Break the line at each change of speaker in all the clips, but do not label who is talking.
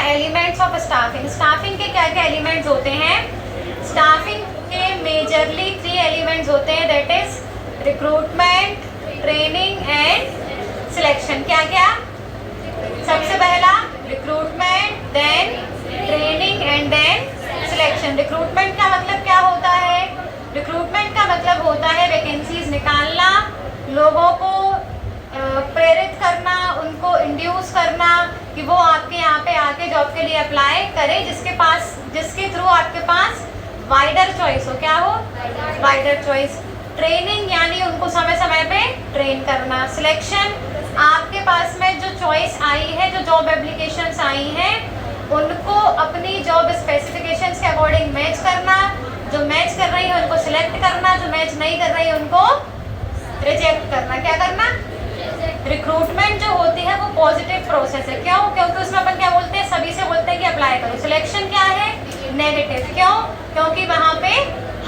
Elements of staffing. Staffing के क्या क्या एलिमेंट्स होते हैं? स्टाफिंग के मेजरली 3 एलिमेंट्स होते हैं, that is recruitment, training and selection. क्या क्या? सबसे पहला recruitment, then training and then selection. Recruitment का मतलब क्या होता है? रिक्रूटमेंट का मतलब होता है वैकेंसीज निकालना, लोगों को प्रेरित करना, उनको इंड्यूस करना कि वो आपके यहाँ पे आके जॉब के लिए अप्लाई करें, जिसके थ्रू आपके पास वाइडर चॉइस हो। क्या हो? Wider choice. ट्रेनिंग यानी उनको समय समय पे ट्रेन करना। सिलेक्शन, आपके पास में जो चॉइस आई है, जो जॉब एप्लीकेशंस आई हैं, उनको अपनी जॉब स्पेसिफिकेशंस के अकॉर्डिंग मैच करना। जो मैच कर रही है उनको सिलेक्ट करना, जो मैच नहीं कर रही है उनको रिजेक्ट करना। क्या करना? रिक्रूटमेंट जो होती है वो पॉजिटिव प्रोसेस है। क्यों? क्योंकि उसमें अपन क्या बोलते हैं, सभी से बोलते हैं कि अप्लाई करो। सिलेक्शन क्या है? नेगेटिव। क्यों? क्योंकि वहाँ पे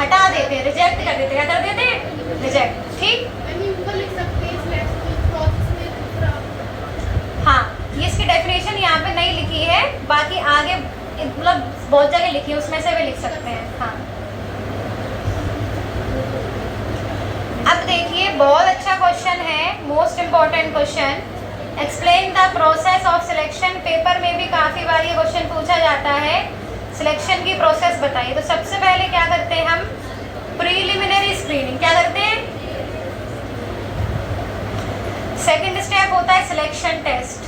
हटा देते, रिजेक्ट कर देते। क्या कर देते? रिजेक्ट। ठीक। हाँ, ये इसकी डेफिनेशन यहाँ पे नहीं लिखी है, बाकी आगे मतलब बहुत जगह लिखी है, उसमें से भी लिख सकते हैं। हाँ, अब देखिए, बहुत अच्छा क्वेश्चन है, most important question. Explain the process of selection. Paper में भी काफ़ी बार ये क्वेश्चन पूछा जाता है। सिलेक्शन की प्रोसेस बताइए। तो सबसे पहले क्या करते हैं हम? Preliminary screening. क्या करते हैं? सेकंड स्टेप होता है सिलेक्शन टेस्ट।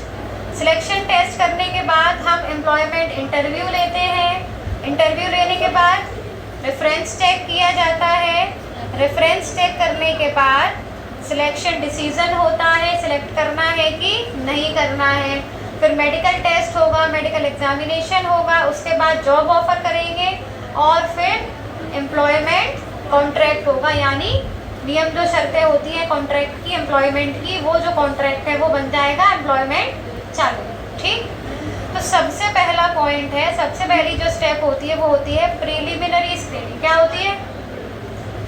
सिलेक्शन टेस्ट करने के बाद हम एम्प्लॉयमेंट इंटरव्यू लेते हैं। इंटरव्यू लेने के बाद रेफरेंस चेक किया जाता है। रेफरेंस चेक करने के बाद सिलेक्शन डिसीजन होता है, सिलेक्ट करना है कि नहीं करना है। फिर मेडिकल टेस्ट होगा, मेडिकल एग्जामिनेशन होगा, उसके बाद जॉब ऑफर करेंगे और फिर एम्प्लॉयमेंट कॉन्ट्रैक्ट होगा, यानी नियम जो शर्तें होती हैं कॉन्ट्रैक्ट की, एम्प्लॉयमेंट की, वो जो कॉन्ट्रैक्ट है वो बन जाएगा, एम्प्लॉयमेंट चालू। ठीक। तो सबसे पहला पॉइंट है, सबसे पहली जो स्टेप होती है वो होती है प्रीलिमिनरी स्क्रीनिंग। क्या होती है?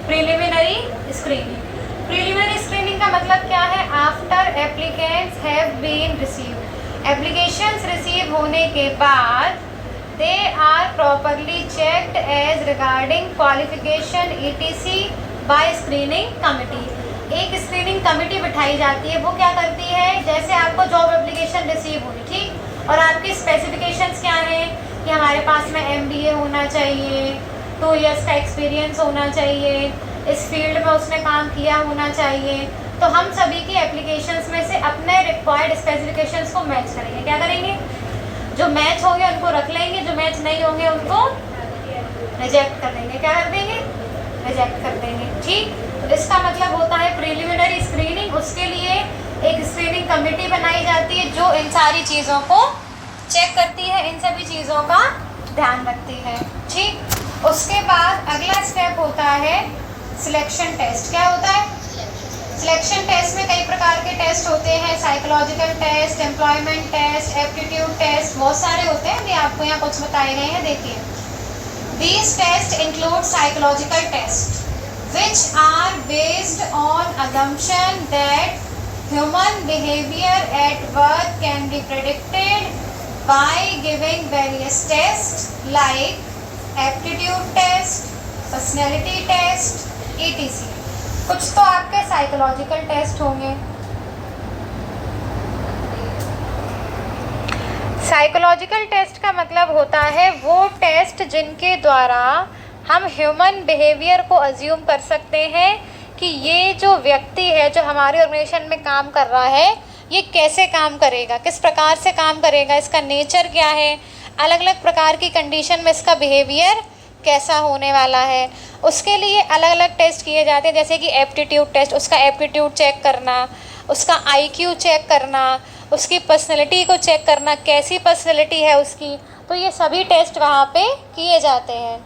Preliminary screening. प्रीलिमिनरी स्क्रीनिंग का मतलब क्या है? After applicants have been received. Applications receive होने के बाद they are properly checked as regarding qualification ETC by screening committee. एक स्क्रीनिंग कमिटी बिठाई जाती है, वो क्या करती है? जैसे आपको जॉब एप्लीकेशन रिसीव हुई, ठीक, और आपकी स्पेसिफिकेशंस क्या हैं कि हमारे पास में MBA होना चाहिए, 2 इयर्स का एक्सपीरियंस होना चाहिए, इस फील्ड में उसने काम किया होना चाहिए। तो हम सभी की एप्लीकेशंस में से अपने रिक्वायर्ड स्पेसिफिकेशंस को मैच करेंगे। क्या करेंगे? जो मैच होंगे उनको रख लेंगे, जो मैच नहीं होंगे उनको रिजेक्ट कर देंगे। क्या कर देंगे? रिजेक्ट कर देंगे। ठीक। तो इसका मतलब होता है प्रीलिमिनरी स्क्रीनिंग। उसके लिए एक स्क्रीनिंग कमेटी बनाई जाती है जो इन सारी चीज़ों को चेक करती है, इन सभी चीज़ों का ध्यान रखती है। ठीक। उसके बाद अगला स्टेप होता है सिलेक्शन टेस्ट। क्या होता है? सिलेक्शन टेस्ट में कई प्रकार के टेस्ट होते हैं, psychological test, employment test, aptitude test, बहुत सारे होते हैं। ये आपको यहाँ कुछ बताए गए हैं, देखिए। These tests include psychological tests, which are based on assumption that human behavior at work can be predicted by giving various tests like aptitude test, personality test, etc. कुछ तो आपके साइकोलॉजिकल टेस्ट होंगे। साइकोलॉजिकल टेस्ट का मतलब होता है वो test जिनके द्वारा हम ह्यूमन बिहेवियर को अज्यूम कर सकते हैं कि ये जो व्यक्ति है जो हमारे ऑर्गेनाइजेशन में काम कर रहा है ये कैसे काम करेगा, किस प्रकार से काम करेगा, इसका नेचर क्या है, अलग अलग प्रकार की कंडीशन में इसका बिहेवियर कैसा होने वाला है। उसके लिए अलग अलग टेस्ट किए जाते हैं, जैसे कि एप्टीट्यूड टेस्ट, उसका एप्टीट्यूड चेक करना, उसका IQ चेक करना, उसकी पर्सनैलिटी को चेक करना, कैसी पर्सनैलिटी है उसकी। तो ये सभी टेस्ट वहाँ पे किए जाते हैं।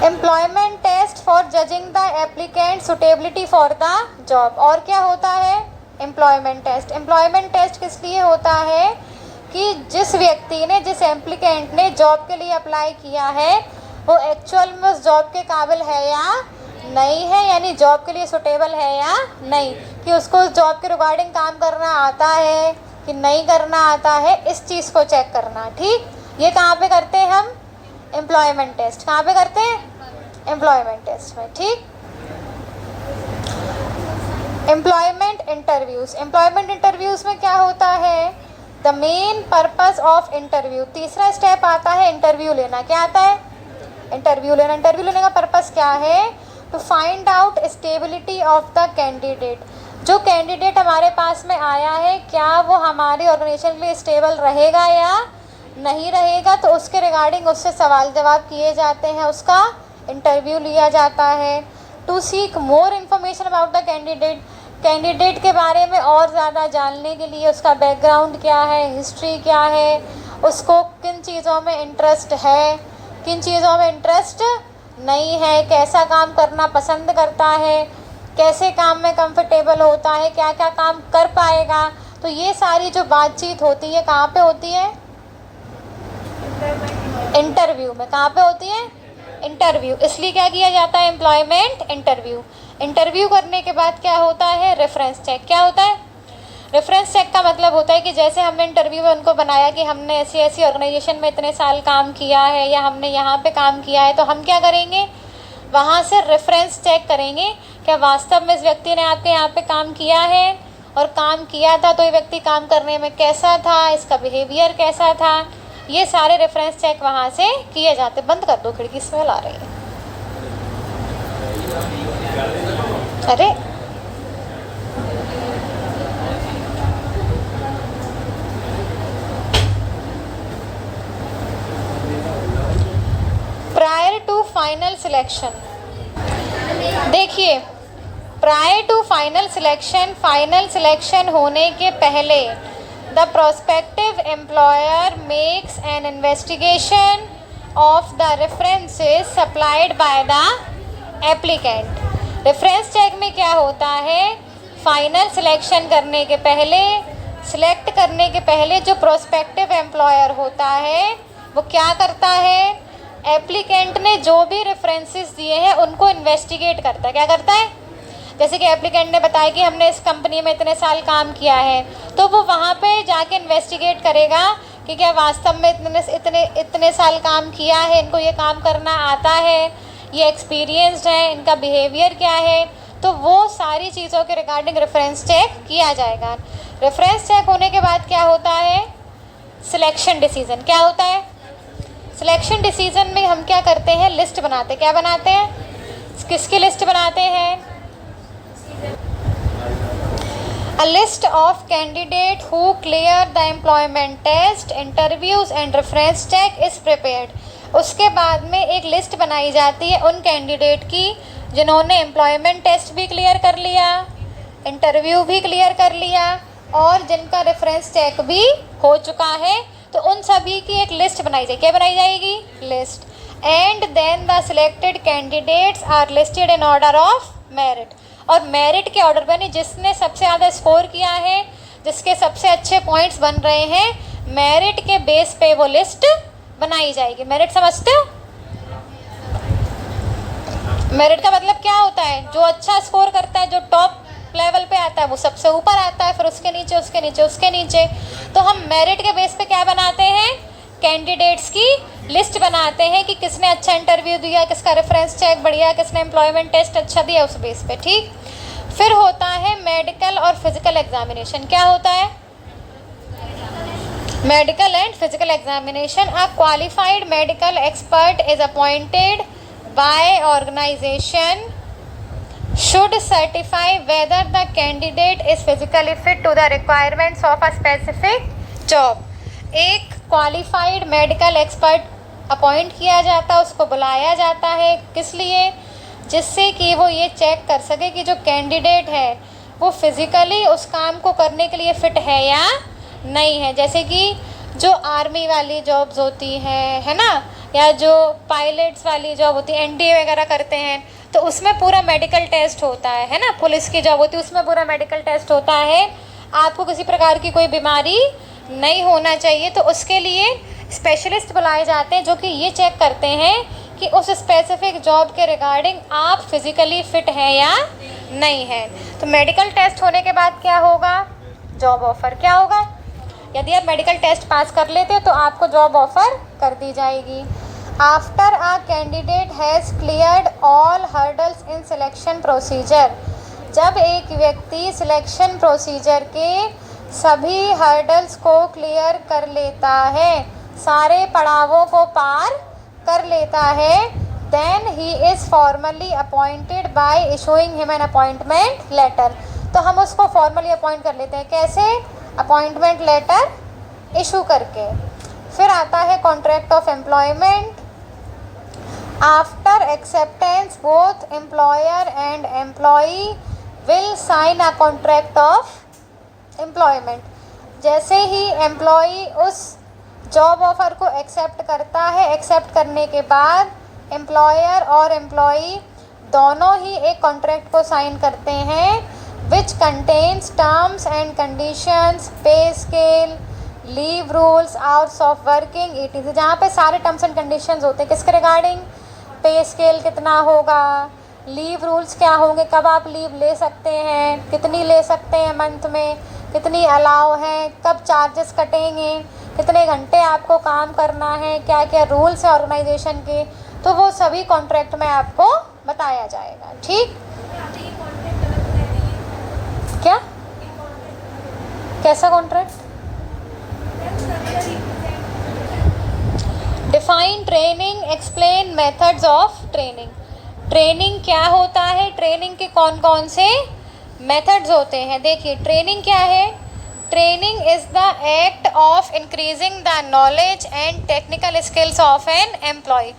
Employment test for judging the applicant suitability for the job. और क्या होता है? Employment test. एम्प्लॉयमेंट टेस्ट किस लिए होता है कि जिस व्यक्ति ने, जिस एप्लीकेंट ने जॉब के लिए अप्लाई किया है वो एक्चुअल में उस जॉब के काबिल है या नहीं है, यानी जॉब के लिए सुटेबल है या नहीं, कि उसको उस जॉब के रिगार्डिंग काम करना आता है, कि नहीं करना आता है, इस चीज़ को चेक करना। ठीक, ये कहाँ पे करते हैं हम? Employment test. कहाँ पे करते हैं? एम्प्लॉयमेंट टेस्ट में। ठीक, एम्प्लॉयमेंट इंटरव्यूज़। एम्प्लॉयमेंट इंटरव्यूज़ में क्या होता है? The main purpose of interview. तीसरा स्टेप आता है इंटरव्यू लेना। क्या आता है? इंटरव्यू लेना। इंटरव्यू लेने का पर्पस क्या है? To find out stability of the candidate. जो कैंडिडेट हमारे पास में आया है, क्या वो हमारे ऑर्गेनाइजेशन के लिए स्टेबल रहेगा या नहीं रहेगा, तो उसके रिगार्डिंग उससे सवाल जवाब किए जाते हैं, उसका इंटरव्यू लिया जाता है। To seek more information about the candidate. Candidate के बारे में और ज़्यादा जानने के लिए, उसका बैकग्राउंड क्या है, हिस्ट्री क्या है, उसको किन चीज़ों में इंटरेस्ट है, किन चीज़ों में इंटरेस्ट नहीं है, कैसा काम करना पसंद करता है, कैसे काम में कंफर्टेबल होता है, क्या क्या काम कर पाएगा। तो ये सारी जो बातचीत होती है कहाँ पे होती है? इंटरव्यू में। कहाँ पे होती है? इंटरव्यू। इसलिए क्या किया जाता है? Employment interview. इंटरव्यू करने के बाद क्या होता है? Reference check. क्या होता है? रेफरेंस चेक का मतलब होता है कि जैसे हमने इंटरव्यू में उनको बनाया कि हमने ऐसी ऐसी ऑर्गेनाइजेशन में इतने साल काम किया है या हमने यहाँ पे काम किया है, तो हम क्या करेंगे? वहाँ से रेफरेंस चेक करेंगे, क्या वास्तव में इस व्यक्ति ने आपके यहाँ पे काम किया है, और काम किया था तो ये व्यक्ति काम करने में कैसा था, इसका बिहेवियर कैसा था। ये सारे रेफरेंस चेक वहाँ से किए जाते। बंद कर दो खिड़की, स्मेल आ रही है। अरे प्रायर टू फाइनल सिलेक्शन। देखिए, प्रायर टू फाइनल सिलेक्शन होने के पहले the prospective employer makes an investigation of the references supplied by the applicant. Reference check में क्या होता है? फाइनल सिलेक्शन करने के पहले, सिलेक्ट करने के पहले जो प्रोस्पेक्टिव एम्प्लॉयर होता है वो क्या करता है? एप्लीकेंट ने जो भी रेफरेंसेस दिए हैं उनको इन्वेस्टिगेट करता है। क्या करता है? जैसे कि एप्लीकेंट ने बताया कि हमने इस कंपनी में इतने साल काम किया है, तो वो वहाँ पे जाके इन्वेस्टिगेट करेगा कि क्या वास्तव में इतने साल काम किया है, इनको ये काम करना आता है, ये एक्सपीरियंस्ड है, इनका बिहेवियर क्या है। तो वो सारी चीज़ों के रिगार्डिंग रेफरेंस चेक किया जाएगा। रेफरेंस चेक होने के बाद क्या होता है? Selection decision. क्या होता है? सिलेक्शन डिसीजन में हम क्या करते हैं? लिस्ट बनाते हैं। क्या बनाते हैं? किसकी लिस्ट बनाते हैं? A list of candidate who clear the employment test, interviews and reference check is prepared. उसके बाद में एक लिस्ट बनाई जाती है उन कैंडिडेट की जिन्होंने एम्प्लॉयमेंट टेस्ट भी क्लियर कर लिया, इंटरव्यू भी क्लियर कर लिया और जिनका रेफरेंस चेक भी हो चुका है। तो उन सभी की एक लिस्ट बनाई जाएगी। क्या बनाई जाएगी? List. And then the selected candidates are listed in order of merit. और मेरिट के ऑर्डर पर, नहीं, जिसने सबसे ज़्यादा स्कोर किया है, जिसके सबसे अच्छे पॉइंट्स बन रहे हैं, मेरिट के बेस पे वो लिस्ट बनाई जाएगी। मेरिट समझते हो? मेरिट का मतलब क्या होता है? जो अच्छा स्कोर करता है, जो टॉप लेवल पे आता है, वो सबसे ऊपर आता है, फिर उसके नीचे, उसके नीचे, उसके नीचे। तो हम मेरिट के बेस पे क्या बनाते हैं? कैंडिडेट्स की लिस्ट बनाते हैं कि किसने अच्छा इंटरव्यू दिया, किसका रेफरेंस चेक बढ़िया, किसने एम्प्लॉयमेंट टेस्ट अच्छा दिया, उस बेस पे। ठीक, फिर होता है मेडिकल और फिजिकल एग्जामिनेशन। क्या होता है? Medical and physical examination. A qualified medical expert is appointed by organisation should certify whether the candidate is physically fit to the requirements of a specific job. एक क्वालिफाइड मेडिकल एक्सपर्ट अपॉइंट किया जाता है, उसको बुलाया जाता है। किस लिए? जिससे कि वो ये चेक कर सके कि जो कैंडिडेट है वो फिज़िकली उस काम को करने के लिए फ़िट है या नहीं है। जैसे कि जो आर्मी वाली जॉब्स होती हैं, है ना, या जो पायलट्स वाली जॉब होती है, एनडीए वगैरह करते हैं, तो उसमें पूरा मेडिकल टेस्ट होता है ना। पुलिस की जॉब होती है, उसमें पूरा मेडिकल टेस्ट होता है। आपको किसी प्रकार की कोई बीमारी नहीं होना चाहिए, तो उसके लिए स्पेशलिस्ट बुलाए जाते हैं जो कि ये चेक करते हैं कि उस स्पेसिफिक जॉब के रिगार्डिंग आप फिज़िकली फ़िट हैं या नहीं है। तो मेडिकल टेस्ट होने के बाद क्या होगा? Job offer. क्या होगा? यदि आप मेडिकल टेस्ट पास कर लेते हो तो आपको जॉब ऑफर कर दी जाएगी। After a candidate has cleared all hurdles in selection procedure, जब एक व्यक्ति सिलेक्शन प्रोसीजर के सभी हर्डल्स को क्लियर कर लेता है, सारे पड़ावों को पार कर लेता है, then he is formally appointed by issuing him an appointment letter. तो हम उसको फॉर्मली अपॉइंट कर लेते हैं, कैसे? अपॉइंटमेंट लेटर इशू करके। फिर आता है contract of employment. After acceptance both employer and employee will sign a contract of employment. जैसे ही एम्प्लॉई उस जॉब ऑफ़र को एक्सेप्ट करता है, एक्सेप्ट करने के बाद एम्प्लॉयर और एम्प्लॉई दोनों ही एक कॉन्ट्रैक्ट को साइन करते हैं, which contains terms and conditions, पे scale, leave rules, hours of working, ETC, जहाँ पे सारे टर्म्स एंड कंडीशंस होते हैं किसके रिगार्डिंग? पे स्केल कितना होगा, लीव रूल्स क्या होंगे, कब आप लीव ले सकते हैं, कितनी ले सकते हैं मंथ में, कितनी अलाउ हैं, कब चार्जेस कटेंगे, कितने घंटे आपको काम करना है, क्या क्या रूल्स हैं ऑर्गेनाइजेशन के, तो वो सभी कॉन्ट्रैक्ट में आपको बताया जाएगा। ठीक, क्या कैसा contract? Define training, explain methods of training. Training क्या होता है, ट्रेनिंग के कौन कौन से मेथड्स होते हैं? देखिए ट्रेनिंग क्या है? Training is the act of increasing the knowledge and technical skills of an employee.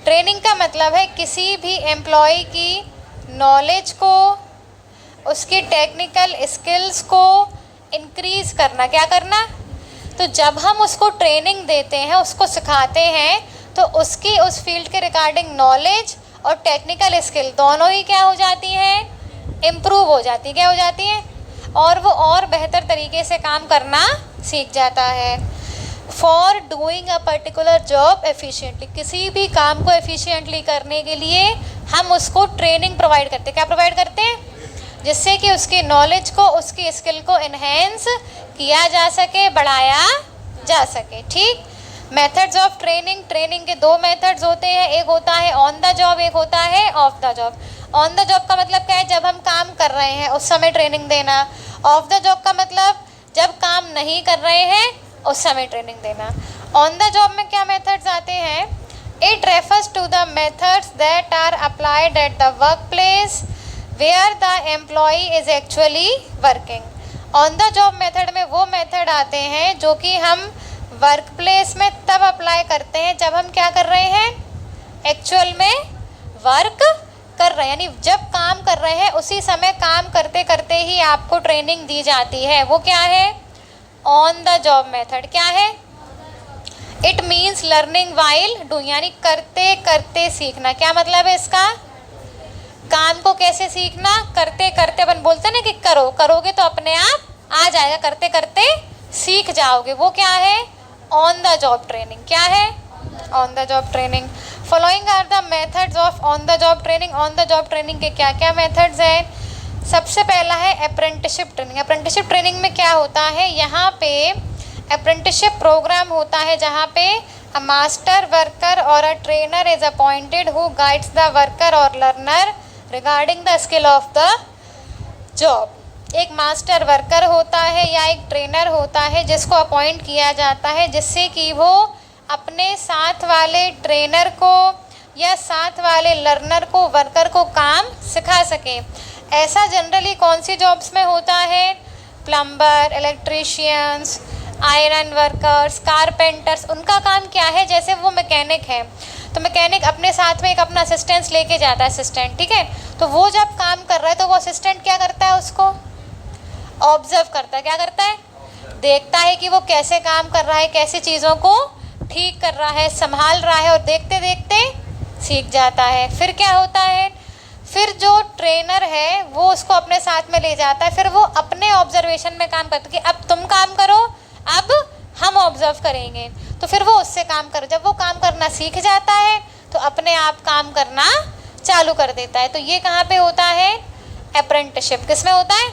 Training का मतलब है किसी भी एम्प्लॉय की नॉलेज को, उसकी टेक्निकल स्किल्स को इंक्रीज़ करना। क्या करना? तो जब हम उसको ट्रेनिंग देते हैं, उसको सिखाते हैं, तो उसकी उस फील्ड के रिगार्डिंग नॉलेज और टेक्निकल स्किल दोनों ही क्या हो जाती हैं? इम्प्रूव हो जाती है। क्या हो जाती हैं? और वो और बेहतर तरीके से काम करना सीख जाता है। For doing a particular job efficiently, किसी भी काम को एफिशिएंटली करने के लिए हम उसको ट्रेनिंग प्रोवाइड करते हैं। क्या प्रोवाइड करते हैं? जिससे कि उसकी नॉलेज को, उसकी स्किल को इन्हेंस किया जा सके, बढ़ाया जा सके। ठीक। मेथड्स ऑफ ट्रेनिंग, ट्रेनिंग के दो मेथड्स होते हैं, एक होता है ऑन द जॉब, एक होता है of the job. On the job का मतलब क्या है? जब हम काम कर रहे हैं उस समय ट्रेनिंग देना। ऑफ द जॉब का मतलब जब काम नहीं कर रहे हैं उस समय ट्रेनिंग देना। ऑन द जॉब में क्या मेथड्स आते हैं? It refers to the methods that are applied at the work place where the employee is actually working. On the job method में वो मेथड आते हैं जो कि हम वर्क प्लेस में तब अप्लाई करते हैं जब हम क्या कर रहे हैं? एक्चुअल में वर्क कर रहे हैं, यानी जब काम कर रहे हैं उसी समय काम करते करते ही आपको ट्रेनिंग दी जाती है। वो क्या है? On the job method. क्या है? It means learning while doing, यानी करते करते सीखना। क्या मतलब है इसका? काम को कैसे सीखना? करते करते। अपन बोलते हैं ना कि करो, करोगे तो अपने आप आ जाएगा, करते करते सीख जाओगे। वो क्या है? On the job training. क्या है? On the job training. Following are the methods of on the job training. On the job training के क्या क्या मेथड्स हैं? सबसे पहला है अप्रेंटिसशिप ट्रेनिंग। अप्रेंटिसशिप ट्रेनिंग में क्या होता है? यहाँ पे अप्रेंटिसशिप प्रोग्राम होता है जहाँ पे अ master worker or a trainer is appointed who guides the worker or learner regarding the skill of the job. एक मास्टर वर्कर होता है या एक ट्रेनर होता है जिसको अपॉइंट किया जाता है, जिससे कि वो अपने साथ वाले ट्रेनर को या साथ वाले लर्नर को, वर्कर को काम सिखा सके। ऐसा जनरली कौन सी जॉब्स में होता है? Plumber, electricians, iron workers, carpenters. उनका काम क्या है? जैसे वो मैकेनिक है तो मैकेनिक अपने साथ में एक अपना असिस्टेंस लेके जाता है, असिस्टेंट। ठीक है, तो वो जब काम कर रहा है तो वो असिस्टेंट क्या करता है? उसको ऑब्जर्व करता है। क्या करता है? देखता है कि वो कैसे काम कर रहा है, कैसे चीज़ों को ठीक कर रहा है, संभाल रहा है, और देखते देखते सीख जाता है। फिर क्या होता है? फिर जो ट्रेनर है वो उसको अपने साथ में ले जाता है, फिर वो अपने ऑब्जर्वेशन में काम करता है कि अब तुम काम करो, अब हम ऑब्जर्व करेंगे। तो फिर वो उससे काम कर, जब वो काम करना सीख जाता है तो अपने आप काम करना चालू कर देता है। तो ये कहाँ पे होता है? अप्रेंटिसशिप। किस में होता है?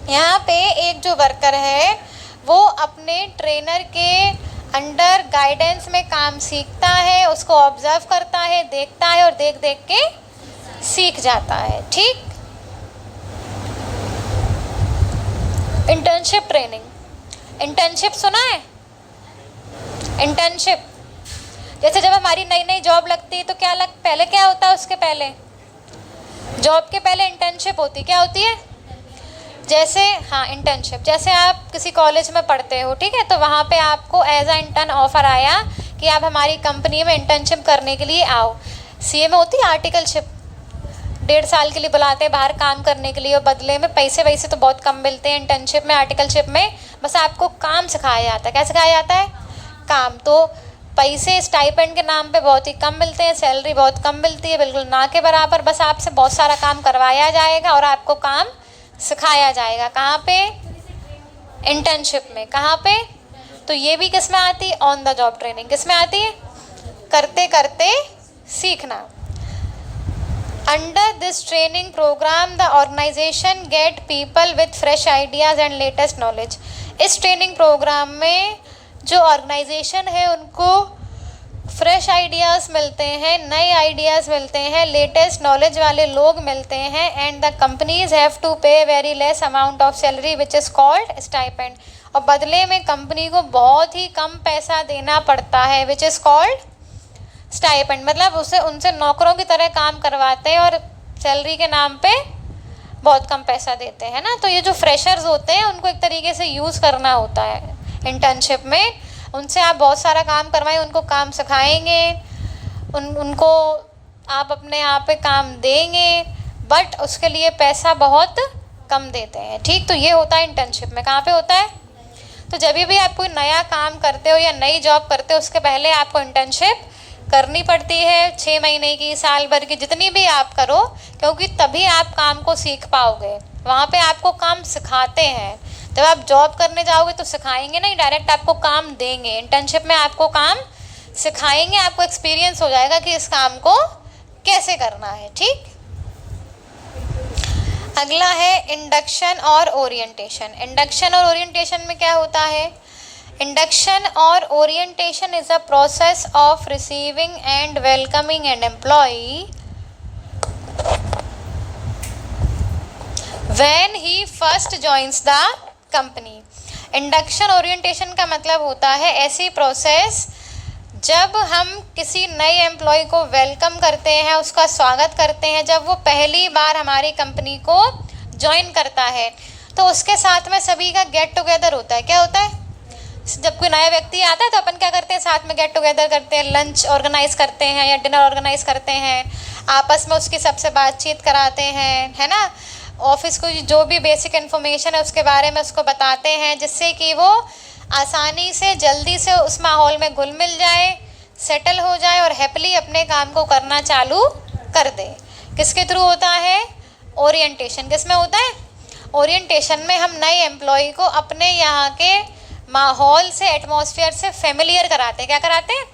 यहाँ पे एक जो वर्कर है वो अपने ट्रेनर के अंडर गाइडेंस में काम सीखता है, उसको ऑब्जर्व करता है, देखता है और देख देख के सीख जाता है। ठीक। इंटर्नशिप ट्रेनिंग, इंटर्नशिप सुना है? इंटर्नशिप जैसे जब हमारी नई नई जॉब लगती है तो पहले क्या होता है? उसके पहले, जॉब के पहले इंटर्नशिप होती, क्या होती है? जैसे हाँ, इंटर्नशिप, जैसे आप किसी कॉलेज में पढ़ते हो, ठीक है, तो वहाँ पे आपको एज अ इंटर्न ऑफर आया कि आप हमारी कंपनी में इंटर्नशिप करने के लिए आओ। सीए में होती है आर्टिकलशिप, 1.5 साल के लिए बुलाते हैं बाहर काम करने के लिए और बदले में पैसे वैसे तो बहुत कम मिलते हैं। इंटर्नशिप में, आर्टिकलशिप में बस आपको काम सिखाया जाता है। क्या सिखाया जाता है? काम। तो पैसे स्टाइपेंड के नाम पे बहुत ही कम मिलते हैं, सैलरी बहुत कम मिलती है, बिल्कुल ना के बराबर। बस आपसे बहुत सारा काम करवाया जाएगा और आपको काम सिखाया जाएगा। कहाँ पे? इंटर्नशिप में। कहाँ पे? तो ये भी किस में आती है? On the job training. किस में आती है? करते करते सीखना। Under this training programme the organisation get people with fresh ideas and latest knowledge. इस ट्रेनिंग प्रोग्राम में जो ऑर्गेनाइजेशन है उनको फ्रेश आइडियाज़ मिलते हैं, नए आइडियाज़ मिलते हैं, लेटेस्ट नॉलेज वाले लोग मिलते हैं। And the companies have to pay very less amount of salary which is called stipend. और बदले में कंपनी को बहुत ही कम पैसा देना पड़ता है, विच इज़ कॉल्ड स्टाइपेंड। मतलब उनसे नौकरों की तरह काम करवाते हैं और सैलरी के नाम पे बहुत कम पैसा देते हैं ना। तो ये जो फ्रेशर्स होते हैं उनको एक तरीके से यूज़ करना होता है इंटर्नशिप में। उनसे आप बहुत सारा काम करवाएं, उनको काम सिखाएंगे, उनको आप अपने आप पे काम देंगे, बट उसके लिए पैसा बहुत कम देते हैं। ठीक। तो ये होता है इंटर्नशिप में। कहाँ पे होता है? तो जब भी आप कोई नया काम करते हो या नई जॉब करते हो उसके पहले आपको इंटर्नशिप करनी पड़ती है, 6 महीने की, साल भर की, जितनी भी आप करो, क्योंकि तभी आप काम को सीख पाओगे। वहाँ पे आपको काम सिखाते हैं। जब आप जॉब करने जाओगे तो सिखाएंगे नहीं, डायरेक्ट आपको काम देंगे। इंटर्नशिप में आपको काम सिखाएंगे, आपको एक्सपीरियंस हो जाएगा कि इस काम को कैसे करना है। ठीक। अगला है इंडक्शन और ओरिएंटेशन। इंडक्शन और ओरिएंटेशन में क्या होता है? इंडक्शन और orientation is a process of receiving end welcoming an employee when he first joins the company. Induction orientation का मतलब होता है ऐसी प्रोसेस जब हम किसी नए एम्प्लॉय को वेलकम करते हैं, उसका स्वागत करते हैं, जब वो पहली बार हमारी कंपनी को ज्वाइन करता है तो उसके साथ में सभी का गेट टुगेदर होता है। क्या होता है? जब कोई नया व्यक्ति आता है तो अपन क्या करते हैं? साथ में गेट टुगेदर करते हैं, लंच ऑर्गेनाइज करते हैं या डिनर ऑर्गेनाइज करते हैं, आपस में उसकी सबसे बातचीत कराते हैं, है ना। ऑफिस को जो भी बेसिक इन्फॉर्मेशन है उसके बारे में उसको बताते हैं, जिससे कि वो आसानी से जल्दी से उस माहौल में घुल मिल जाए, सेटल हो जाए और हैप्पीली अपने काम को करना चालू कर दे। किसके थ्रू होता है? ओरिएंटेशन। किस में होता है? ओरिएंटेशन में हम नए एम्प्लॉय को अपने यहाँ के माहौल से, एटमॉस्फेयर से फेमिलियर कराते हैं। क्या कराते हैं?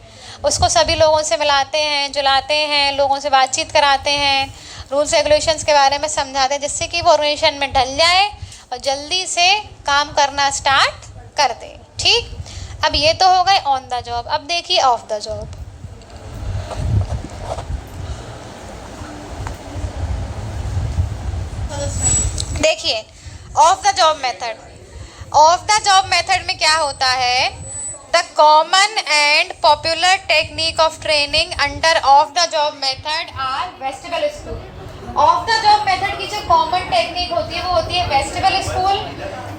उसको सभी लोगों से मिलाते हैं, जुलाते हैं, लोगों से बातचीत कराते हैं, रूल्स रेगुलेशंस के बारे में समझाते हैं, जिससे कि वो ऑर्गेनाइजेशन में ढल जाए और जल्दी से काम करना स्टार्ट कर दे। ठीक। अब ये तो हो गए ऑन द जॉब। अब देखिए ऑफ द जॉब। देखिए off the job method. Off the job method में क्या होता है? The common and popular technique of training under off the job method are vestibule school. Off the job method की जो common technique होती है वो होती है वेस्टिबल स्कूल।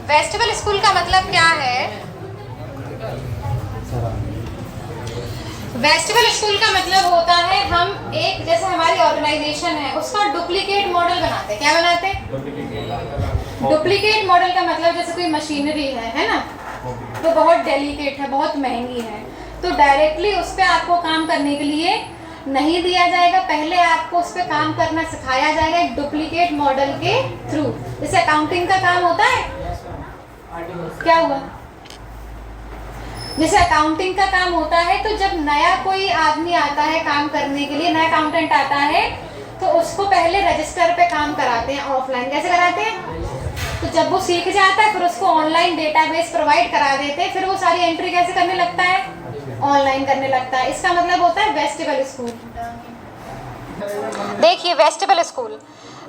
वेस्टिबल स्कूल का मतलब क्या है? वेस्टिबल स्कूल का मतलब होता है हम एक, जैसे हमारी ऑर्गेनाइजेशन है उसका डुप्लीकेट मॉडल बनाते हैं। क्या बनाते हैं? डुप्लीकेट मॉडल का मतलब जैसे कोई मशीनरी है ना, तो बहुत डेलिकेट है, बहुत महंगी है, तो डायरेक्टली उस पर आपको काम करने के लिए नहीं दिया जाएगा, पहले आपको उस पर काम करना सिखाया जाएगा एक डुप्लीकेट मॉडल के थ्रू। जैसे अकाउंटिंग का काम होता है, क्या हुआ? जैसे अकाउंटिंग का काम होता है तो जब नया कोई आदमी आता है काम करने के लिए, नया अकाउंटेंट आता है, तो उसको पहले रजिस्टर पे काम कराते हैं ऑफलाइन। कैसे कराते हैं? तो जब वो सीख जाता है फिर उसको ऑनलाइन डेटाबेस प्रोवाइड करा देते हैं, फिर वो सारी एंट्री कैसे करने लगता है, ऑनलाइन करने लगता है। इसका मतलब होता है वेस्टिबल स्कूल। देखिए वेस्टिबल स्कूल,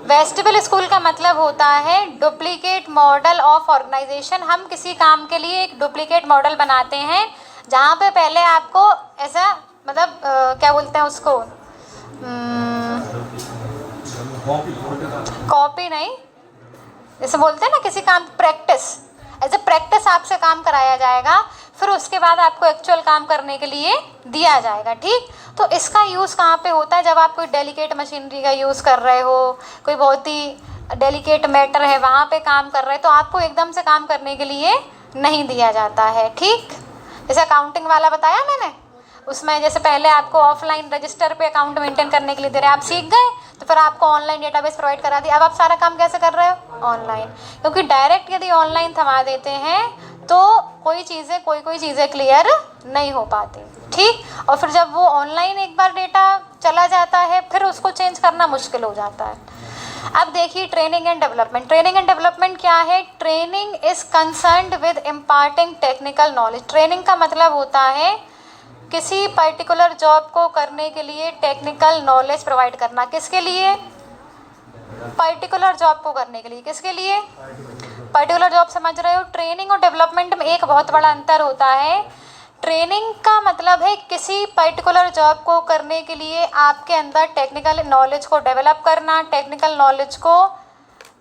वेस्टिबल स्कूल का मतलब होता है डुप्लीकेट मॉडल ऑफ ऑर्गेनाइजेशन। हम किसी काम के लिए एक डुप्लीकेट मॉडल बनाते हैं जहाँ पे पहले आपको ऐसा मतलब क्या बोलते हैं उसको, कॉपी नहीं, जैसे बोलते हैं ना किसी काम प्रैक्टिस, एज ए प्रैक्टिस आपसे काम कराया जाएगा, फिर उसके बाद आपको एक्चुअल काम करने के लिए दिया जाएगा। ठीक, तो इसका यूज़ कहाँ पे होता है, जब आप कोई डेलिकेट मशीनरी का यूज़ कर रहे हो, कोई बहुत ही डेलिकेट मैटर है वहाँ पे काम कर रहे हैं, तो आपको एकदम से काम करने के लिए नहीं दिया जाता है। ठीक, जैसे अकाउंटिंग वाला बताया मैंने, उसमें जैसे पहले आपको ऑफलाइन रजिस्टर पे अकाउंट मेंटेन करने के लिए दे रहे हैं, आप सीख गए तो फिर आपको ऑनलाइन डेटाबेस प्रोवाइड करा दिया, अब आप सारा काम कैसे कर रहे हो, ऑनलाइन। क्योंकि डायरेक्ट यदि ऑनलाइन थमा देते हैं तो कोई चीज़ें क्लियर नहीं हो पाती। ठीक, और फिर जब वो ऑनलाइन एक बार डेटा चला जाता है फिर उसको चेंज करना मुश्किल हो जाता है। अब देखिए training and development. Training and development क्या है, training is concerned with imparting technical knowledge. Training का मतलब होता है किसी पर्टिकुलर जॉब को करने के लिए टेक्निकल नॉलेज प्रोवाइड करना। किसके लिए, पर्टिकुलर जॉब को करने के लिए, किसके लिए, पर्टिकुलर जॉब। समझ रहे हो, ट्रेनिंग और डेवलपमेंट में एक बहुत बड़ा अंतर होता है। ट्रेनिंग का मतलब है किसी पर्टिकुलर जॉब को करने के लिए आपके अंदर टेक्निकल नॉलेज को डेवलप करना, टेक्निकल नॉलेज को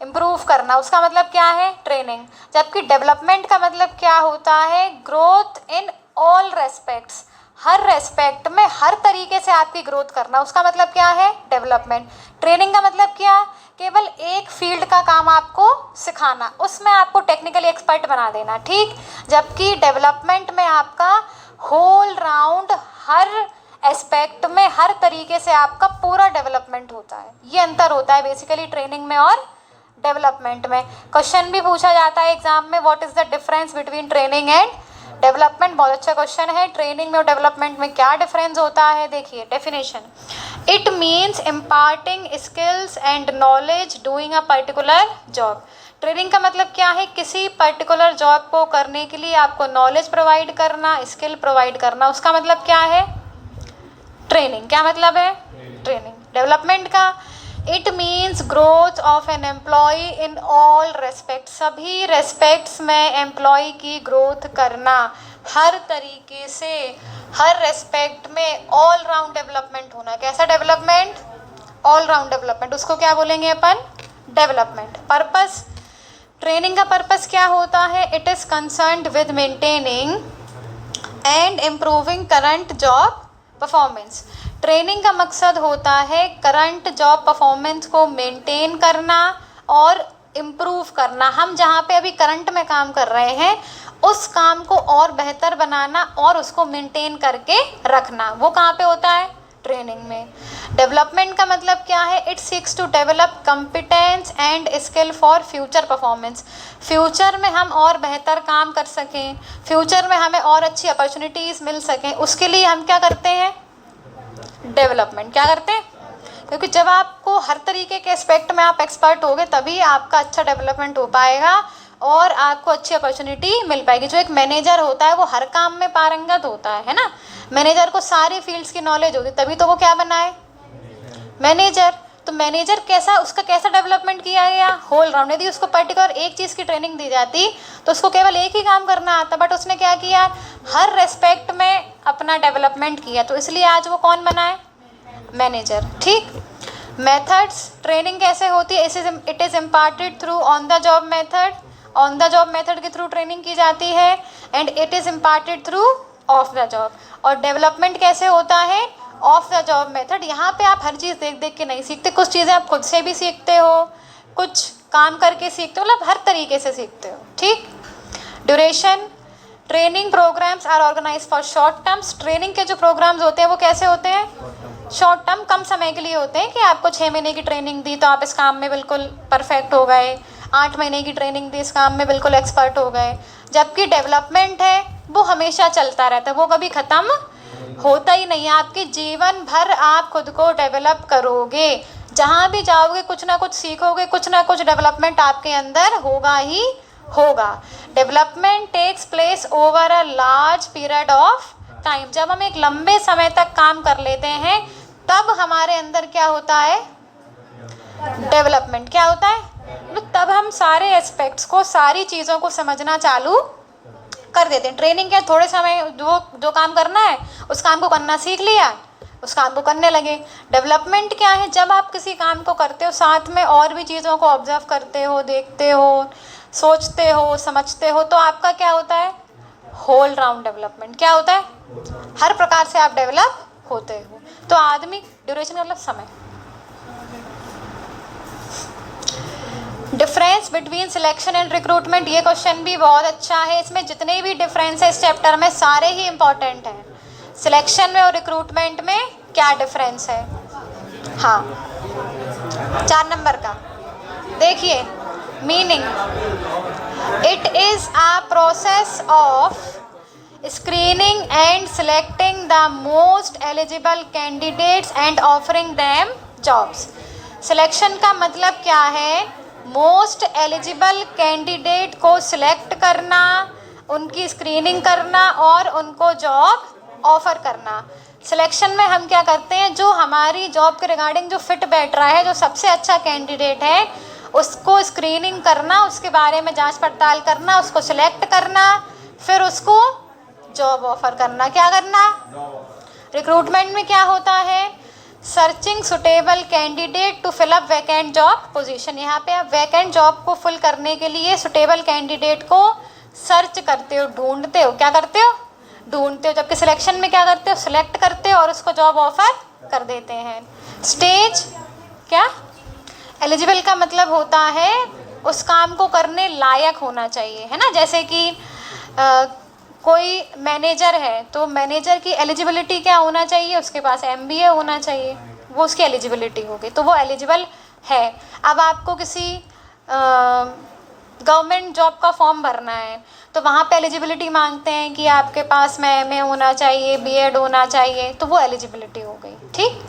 इम्प्रूव करना, उसका मतलब क्या है, ट्रेनिंग। जबकि डेवलपमेंट का मतलब क्या होता है, growth in all respects, her respect में हर तरीके से आपकी ग्रोथ करना, उसका मतलब क्या है, डेवलपमेंट। ट्रेनिंग का मतलब क्या, केवल एक फील्ड का काम आपको सिखाना, उसमें आपको टेक्निकली एक्सपर्ट बना देना। ठीक, जबकि डेवलपमेंट में आपका होल राउंड हर एस्पेक्ट में हर तरीके से आपका पूरा डेवलपमेंट होता है। ये अंतर होता है बेसिकली ट्रेनिंग में और डेवलपमेंट में। क्वेश्चन भी पूछा जाता है एग्जाम में, what is the difference between training and development. बहुत अच्छा क्वेश्चन है, ट्रेनिंग में और डेवलपमेंट में क्या डिफरेंस होता है। देखिए definition, it means imparting skills and knowledge doing a particular job. Training का मतलब क्या है, किसी पर्टिकुलर जॉब को करने के लिए आपको नॉलेज प्रोवाइड करना, स्किल प्रोवाइड करना, उसका मतलब क्या है, ट्रेनिंग। क्या मतलब है, ट्रेनिंग। डेवलपमेंट का, it means growth of an employee in all respect, सभी रेस्पेक्ट्स में एम्प्लॉय की ग्रोथ करना, हर तरीके से हर रेस्पेक्ट में ऑल राउंड डेवलपमेंट होना। कैसा डेवलपमेंट, ऑल राउंड डेवलपमेंट, उसको क्या बोलेंगे अपन, डेवलपमेंट। पर्पस, ट्रेनिंग का पर्पस क्या होता है, it is concerned with maintaining and improving current job performance. Training का मकसद होता है करंट जॉब परफॉर्मेंस को मेंटेन करना और इम्प्रूव करना। हम जहाँ पे अभी करंट में काम कर रहे हैं उस काम को और बेहतर बनाना और उसको मेंटेन करके रखना, वो कहाँ पे होता है, ट्रेनिंग में। डेवलपमेंट का मतलब क्या है, it seeks to develop competence and skill for future performance. Future में हम और बेहतर काम कर सकें, फ्यूचर में हमें और अच्छी अपॉर्चुनिटीज़ मिल सकें, उसके लिए हम क्या करते हैं, डेवलपमेंट। क्या करते हैं, क्योंकि जब आपको हर तरीके के एस्पेक्ट में आप एक्सपर्ट होगे तभी आपका अच्छा डेवलपमेंट हो पाएगा और आपको अच्छी अपॉर्चुनिटी मिल पाएगी। जो एक मैनेजर होता है वो हर काम में पारंगत होता है ना, मैनेजर को सारी फील्ड्स की नॉलेज होती है, तभी तो वो क्या बना है, मैनेजर। तो मैनेजर कैसा, उसका कैसा डेवलपमेंट किया गया, होल राउंड। यदि उसको पर्टिकुलर एक चीज़ की ट्रेनिंग दी जाती तो उसको केवल एक ही काम करना आता, बट उसने क्या किया, हर रेस्पेक्ट में अपना डेवलपमेंट किया, तो इसलिए आज वो कौन बना है, मैनेजर। ठीक, मेथड्स, ट्रेनिंग कैसे होती है, it is imparted through on the job method, on the job method के थ्रू ट्रेनिंग की जाती है, and it is imparted through of the job. और डेवलपमेंट कैसे होता है, ऑफ द जॉब मेथड। यहाँ पे आप हर चीज़ देख देख के नहीं सीखते, कुछ चीज़ें आप खुद से भी सीखते हो, कुछ काम करके सीखते हो, मतलब हर तरीके से सीखते हो। ठीक, duration, training programmes are organise for short terms. Training के जो प्रोग्राम्स होते हैं वो कैसे होते हैं, शॉर्ट टर्म, कम समय के लिए होते हैं कि आपको 6 महीने की ट्रेनिंग दी तो आप इस काम में बिल्कुल परफेक्ट हो गए, 8 महीने की ट्रेनिंग दी, इस काम में बिल्कुल एक्सपर्ट हो गए। जबकि डेवलपमेंट है वो हमेशा चलता रहता है, वो कभी ख़त्म होता ही नहीं है। आपके जीवन भर आप खुद को डेवलप करोगे, जहाँ भी जाओगे कुछ ना कुछ सीखोगे, कुछ ना कुछ डेवलपमेंट आपके अंदर होगा ही होगा। Development takes place over a large period of time. जब हम एक लंबे समय तक काम कर लेते हैं तब हमारे अंदर क्या होता है, डेवलपमेंट क्या होता है, तब हम सारे एस्पेक्ट्स को, सारी चीज़ों को समझना चालू कर देते हैं। ट्रेनिंग क्या, थोड़े समय जो काम करना है उस काम को करना सीख लिया, उस काम को करने लगे। डेवलपमेंट क्या है, जब आप किसी काम को करते हो साथ में और भी चीज़ों को ऑब्जर्व करते हो, देखते हो, सोचते हो, समझते हो, तो आपका क्या होता है, होल राउंड डेवलपमेंट। क्या होता है, हर प्रकार से आप डेवलप होते हो। तो आदमी, ड्यूरेशन का मतलब समय। Difference between selection and recruitment, ये क्वेश्चन भी बहुत अच्छा है। इसमें जितने भी डिफरेंस है इस चैप्टर में सारे ही इंपॉर्टेंट हैं। सिलेक्शन में और रिक्रूटमेंट में क्या डिफरेंस है। हाँ, 4 नंबर का देखिए, meaning, it is a process of screening and selecting the most eligible candidates and offering them jobs। Selection का मतलब क्या है, मोस्ट एलिजिबल कैंडिडेट को सिलेक्ट करना, उनकी स्क्रीनिंग करना और उनको जॉब ऑफर करना। सिलेक्शन में हम क्या करते हैं, जो हमारी जॉब के रिगार्डिंग जो फिट बैठ रहा है, जो सबसे अच्छा कैंडिडेट है, उसको स्क्रीनिंग करना, उसके बारे में जांच पड़ताल करना, उसको सिलेक्ट करना, फिर उसको जॉब ऑफर करना। क्या करना, रिक्रूटमेंट में क्या होता है, searching suitable candidate to fill up vacant job position. यहाँ पे आप वैकेंट जॉब को फिल करने के लिए सुटेबल कैंडिडेट को सर्च करते हो, ढूंढते हो। क्या करते हो, ढूंढते हो। जबकि सिलेक्शन में क्या करते हो, सिलेक्ट करते हो और उसको जॉब ऑफर कर देते हैं। स्टेज क्या, एलिजिबल का मतलब होता है उस काम को करने लायक होना चाहिए, है ना। जैसे कि कोई मैनेजर है तो मैनेजर की एलिजिबिलिटी क्या होना चाहिए, उसके पास MBA होना चाहिए, वो उसकी एलिजिबिलिटी होगी, तो वो एलिजिबल है। अब आपको किसी गवर्नमेंट जॉब का फॉर्म भरना है तो वहाँ पे एलिजिबिलिटी मांगते हैं कि आपके पास में MA होना चाहिए, B.Ed होना चाहिए, तो वो एलिजिबिलिटी हो गई। ठीक।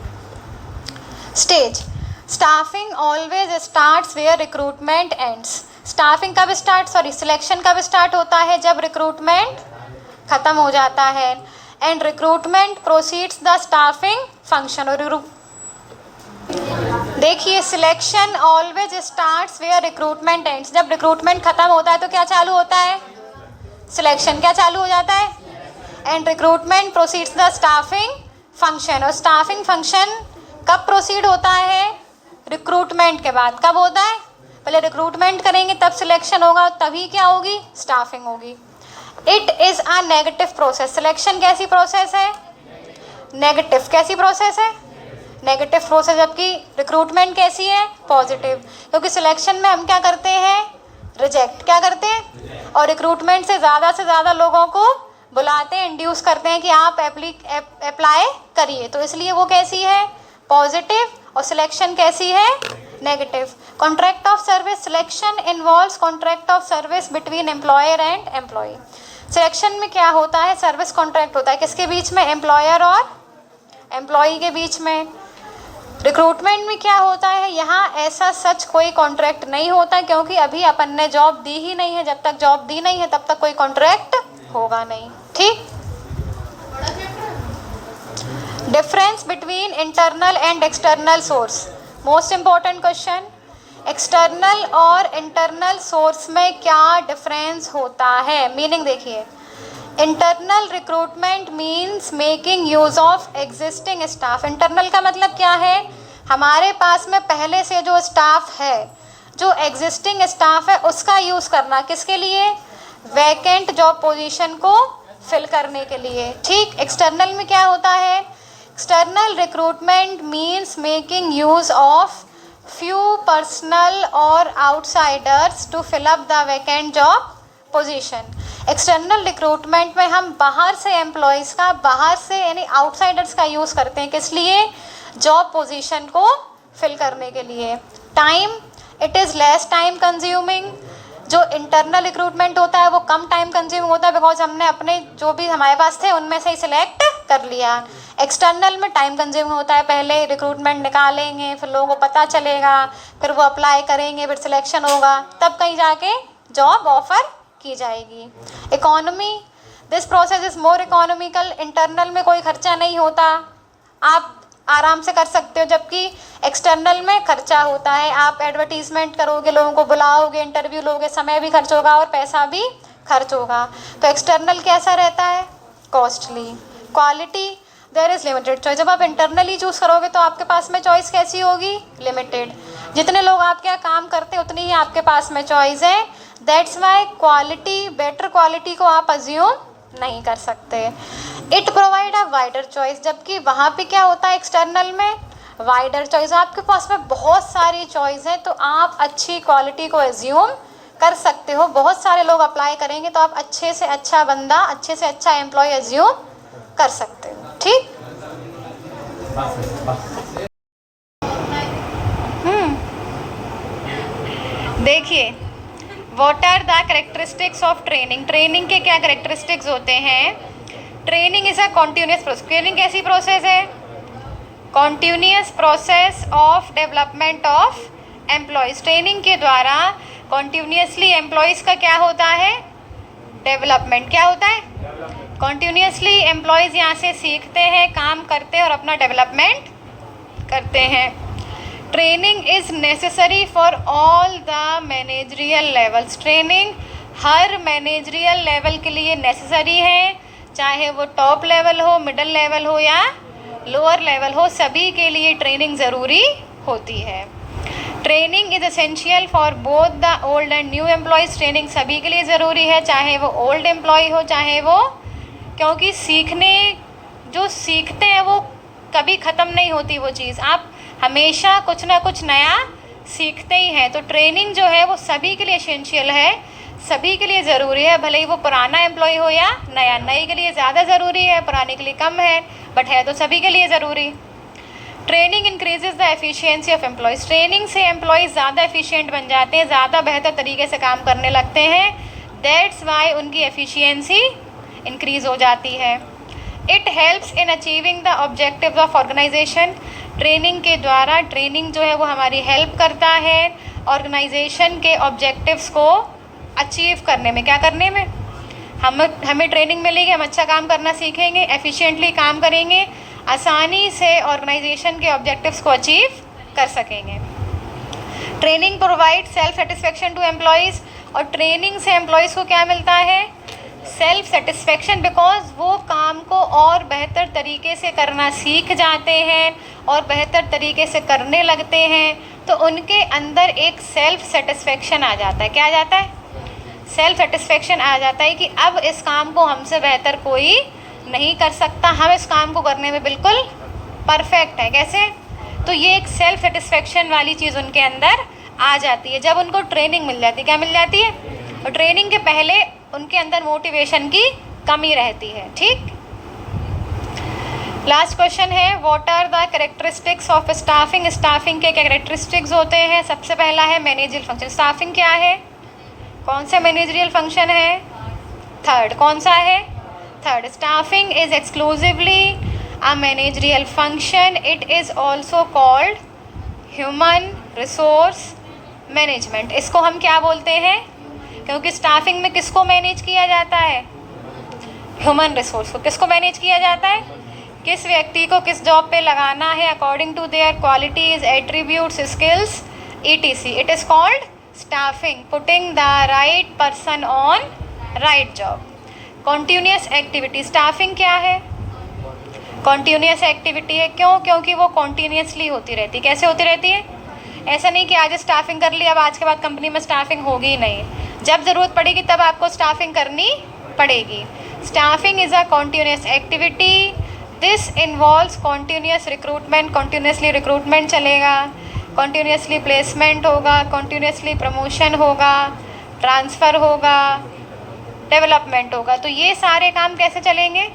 Stage, staffing always starts where recruitment ends. Staffing कब स्टार्ट, सिलेक्शन कब स्टार्ट होता है, जब रिक्रूटमेंट खत्म हो जाता है। And recruitment proceeds the staffing function. और देखिए, selection always starts where recruitment ends. जब रिक्रूटमेंट खत्म होता है तो क्या चालू होता है, सिलेक्शन क्या चालू हो जाता है। And recruitment proceeds the staffing function. और स्टाफिंग फंक्शन कब प्रोसीड होता है, रिक्रूटमेंट के बाद। कब होता है, पहले रिक्रूटमेंट करेंगे तब सिलेक्शन होगा, तभी क्या होगी, स्टाफिंग होगी। It is a negative process. Selection कैसी प्रोसेस है, नेगेटिव। कैसी प्रोसेस है, नेगेटिव प्रोसेस। जबकि रिक्रूटमेंट कैसी है, पॉजिटिव। क्योंकि सिलेक्शन में हम क्या करते हैं, रिजेक्ट। क्या करते हैं, और रिक्रूटमेंट से ज़्यादा लोगों को बुलाते हैं, इंड्यूस करते हैं कि आप अप्लाई करिए। तो इसलिए वो कैसी है, पॉजिटिव। और सिलेक्शन कैसी है, negative. Contract of service, selection involves contract of service between employer and employee. Selection में क्या होता है, सर्विस कॉन्ट्रैक्ट होता है, किसके बीच में, एम्प्लॉयर और एम्प्लॉई के बीच में। रिक्रूटमेंट में क्या होता है, यहाँ ऐसा सच कोई कॉन्ट्रैक्ट नहीं होता, क्योंकि अभी अपन ने जॉब दी ही नहीं है। जब तक जॉब दी नहीं है तब तक कोई कॉन्ट्रैक्ट होगा नहीं। ठीक। Difference between internal and external source, most important question. External और इंटरनल सोर्स में क्या डिफरेंस होता है। मीनिंग देखिए, internal recruitment means making use of existing staff. Internal का मतलब क्या है, हमारे पास में पहले से जो स्टाफ है, जो एग्जिस्टिंग स्टाफ है, उसका यूज़ करना, किसके लिए, वैकेंट जॉब पोजीशन को फिल करने के लिए। ठीक। एक्सटर्नल में क्या होता है, external recruitment means making use of few personal or outsiders to fill up the vacant job position। External recruitment में हम बाहर से एम्प्लॉयज़ का, बाहर से यानी आउटसाइडर्स का यूज़ करते हैं, किस लिए, जॉब पोजीशन को फिल करने के लिए। Time, it is less time consuming. जो इंटरनल रिक्रूटमेंट होता है वो कम टाइम कंज्यूमिंग होता है, बिकॉज हमने अपने जो भी हमारे पास थे उनमें से ही सिलेक्ट कर लिया। एक्सटर्नल में टाइम कंज्यूमिंग होता है, पहले रिक्रूटमेंट निकालेंगे, फिर लोगों को पता चलेगा, फिर वो अप्लाई करेंगे, फिर सिलेक्शन होगा, तब कहीं जाके जॉब ऑफर की जाएगी। Economy, this process is more economical. Internal में कोई खर्चा नहीं होता, आप आराम से कर सकते हो, जबकि एक्सटर्नल में खर्चा होता है। आप एडवर्टीजमेंट करोगे, लोगों को बुलाओगे, इंटरव्यू लोगे, समय भी खर्च होगा और पैसा भी खर्च होगा। तो एक्सटर्नल कैसा रहता है? Costly. Quality, there is limited choice. जब आप इंटरनली चूज़ करोगे तो आपके पास में चॉइस कैसी होगी? लिमिटेड। जितने लोग आपके यहाँ काम करते हैं उतनी ही आपके पास में चॉइस है। That's why quality, better quality को आप अज्यूम नहीं कर सकते। It provide a wider choice, जबकि वहाँ पे क्या होता है एक्सटर्नल में? Wider choice. आपके पास में बहुत सारी चॉइस है तो आप अच्छी क्वालिटी को एज्यूम कर सकते हो। बहुत सारे लोग अप्लाई करेंगे तो आप अच्छे से अच्छा बंदा, अच्छे से अच्छा एम्प्लॉय एज्यूम कर सकते हो। ठीक। देखिए, what are the characteristics of training. Training के क्या कैरेक्टरिस्टिक्स होते हैं? Training is a continuous process. Training कैसी प्रोसेस है? Continuous process of development of employees. Training के द्वारा कॉन्टिन्यूसली एम्प्लॉयज़ का क्या होता है? डेवलपमेंट। क्या होता है? कॉन्टिन्यूसली एम्प्लॉयज़ यहाँ से सीखते हैं, काम करते हैं और अपना डेवलपमेंट करते हैं। Training is necessary for all the managerial levels. Training her managerial level के लिए नेसेसरी है, चाहे वो टॉप लेवल हो, मिडल लेवल हो या लोअर लेवल हो, सभी के लिए ट्रेनिंग ज़रूरी होती है। Training is essential for both the old and new employees. Training सभी के लिए ज़रूरी है, चाहे वो ओल्ड एम्प्लॉय हो चाहे वो, क्योंकि जो सीखते हैं वो कभी ख़त्म नहीं होती वो चीज़, आप हमेशा कुछ ना कुछ नया सीखते ही हैं। तो ट्रेनिंग जो है वो सभी के लिए एसेंशियल है, सभी के लिए ज़रूरी है, भले ही वो पुराना एम्प्लॉय हो या नया। नए के लिए ज़्यादा ज़रूरी है, पुराने के लिए कम है, बट है तो सभी के लिए ज़रूरी। Training increases the efficiency of employees. Training से एम्प्लॉयज़ ज़्यादा एफिशिएंट बन जाते हैं, ज़्यादा बेहतर तरीके से काम करने लगते हैं। दैट्स वाई उनकी एफिशिएंसी इंक्रीज़ हो जाती है। It helps in achieving the objectives of organisation. Training के द्वारा, ट्रेनिंग जो है वो हमारी हेल्प करता है ऑर्गेनाइजेशन के ऑब्जेक्टिव्स को अचीव करने में। क्या करने में? हमें ट्रेनिंग मिलेगी, हम अच्छा काम करना सीखेंगे, एफिशिएंटली काम करेंगे, आसानी से ऑर्गेनाइजेशन के ऑब्जेक्टिव्स को अचीव कर सकेंगे। Training provide self satisfaction to employees. और ट्रेनिंग से एम्प्लॉयज़ को क्या मिलता है? सेल्फ सेटिस्फेक्शन, बिकॉज वो काम को और बेहतर तरीके से करना सीख जाते हैं और बेहतर तरीके से करने लगते हैं, तो उनके अंदर एक सेल्फ सेटिस्फेक्शन आ जाता है। क्या आ जाता है? सेल्फ सेटिस्फेक्शन आ जाता है कि अब इस काम को हमसे बेहतर कोई नहीं कर सकता, हम इस काम को करने में बिल्कुल परफेक्ट है। कैसे? तो ये एक सेल्फ सेटिस्फेक्शन वाली चीज़ उनके अंदर आ जाती है जब उनको ट्रेनिंग मिल जाती है। क्या मिल जाती है? और ट्रेनिंग के पहले उनके अंदर मोटिवेशन की कमी रहती है। ठीक। लास्ट क्वेश्चन है, what are the characteristics of staffing. Staffing के कैरेक्टरिस्टिक्स होते हैं, सबसे पहला है मैनेजरियल फंक्शन। स्टाफिंग क्या है? कौन सा मैनेजरियल फंक्शन है? थर्ड। कौन सा है? Third. Staffing is exclusively a managerial function. It is also called human resource management. इसको हम क्या बोलते हैं? क्योंकि स्टाफिंग में किसको मैनेज किया जाता है? ह्यूमन रिसोर्स को। किसको मैनेज किया जाता है? किस व्यक्ति को किस जॉब पे लगाना है according to their qualities, attributes, skills, etc. It is called staffing, putting the right person on right job. Continuous activity. Staffing क्या है? कॉन्टीन्यूस एक्टिविटी है। क्यों? क्योंकि वो कॉन्टीन्यूसली होती रहती है। कैसे होती रहती है? ऐसा नहीं कि आज स्टाफिंग कर ली, अब आज के बाद कंपनी में स्टाफिंग होगी ही नहीं। जब ज़रूरत पड़ेगी तब आपको स्टाफिंग करनी पड़ेगी। Staffing is a continuous activity. This involves continuous recruitment. Continuously recruitment चलेगा, कॉन्टीन्यूसली प्लेसमेंट होगा, कॉन्टीन्यूसली प्रमोशन होगा, ट्रांसफ़र होगा, डेवलपमेंट होगा। तो ये सारे काम कैसे चलेंगे?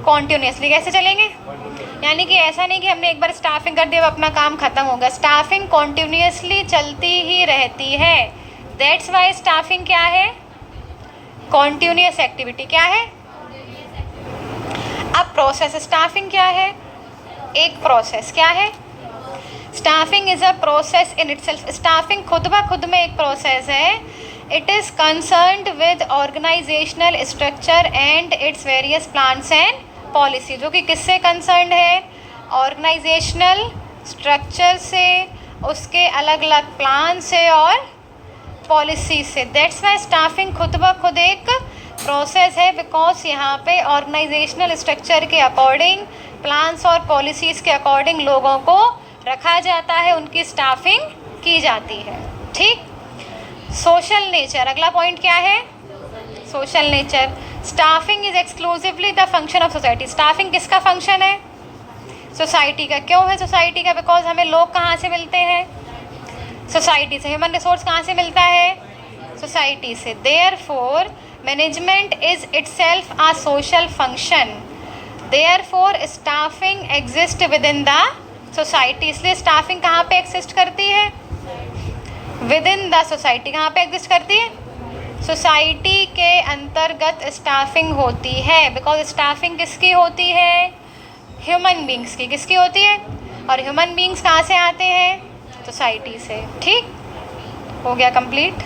कॉन्टीन्यूसली। कैसे चलेंगे? यानी कि ऐसा नहीं कि हमने एक बार स्टाफिंग कर दिया अब अपना काम ख़त्म हो गया। स्टाफिंग कॉन्टीन्यूसली चलती ही रहती है। दैट्स वाई स्टाफिंग क्या है? Continuous activity. क्या है? अब प्रोसेस। स्टाफिंग क्या है? एक प्रोसेस। क्या है? Staffing is a process in itself. Staffing खुद ब खुद में एक प्रोसेस है। It is concerned with organisational structure and its various plans and policy. जो कि किससे कंसर्न्ड है? ऑर्गेनाइजेशनल स्ट्रक्चर से, उसके अलग अलग प्लान से और पॉलिसी से। दैट्स वाई स्टाफिंग खुद ब खुद एक प्रोसेस है, बिकॉज यहाँ पे ऑर्गेनाइजेशनल स्ट्रक्चर के अकॉर्डिंग, प्लान्स और पॉलिसीज़ के अकॉर्डिंग लोगों को रखा जाता है, उनकी स्टाफिंग की जाती है। ठीक। सोशल नेचर, अगला पॉइंट क्या है? Social nature. Staffing is exclusively the function of society. Staffing किसका फंक्शन है? सोसाइटी का। क्यों है सोसाइटी का? बिकॉज हमें लोग कहाँ से मिलते हैं? सोसाइटी से। ह्यूमन रिसोर्स कहाँ से मिलता है? सोसाइटी से। Therefore management is itself a social function, therefore staffing exist with in the society. इसलिए स्टाफिंग कहाँ पे एग्जिस्ट करती है? With in the society. कहाँ पे एग्जिस्ट करती है? सोसाइटी के अंतर्गत स्टाफिंग होती है, बिकॉज स्टाफिंग किसकी होती है? ह्यूमन बींग्स की। किसकी होती है? और ह्यूमन बींग्स कहाँ से आते हैं? सोसाइटी से। ठीक हो गया कंप्लीट।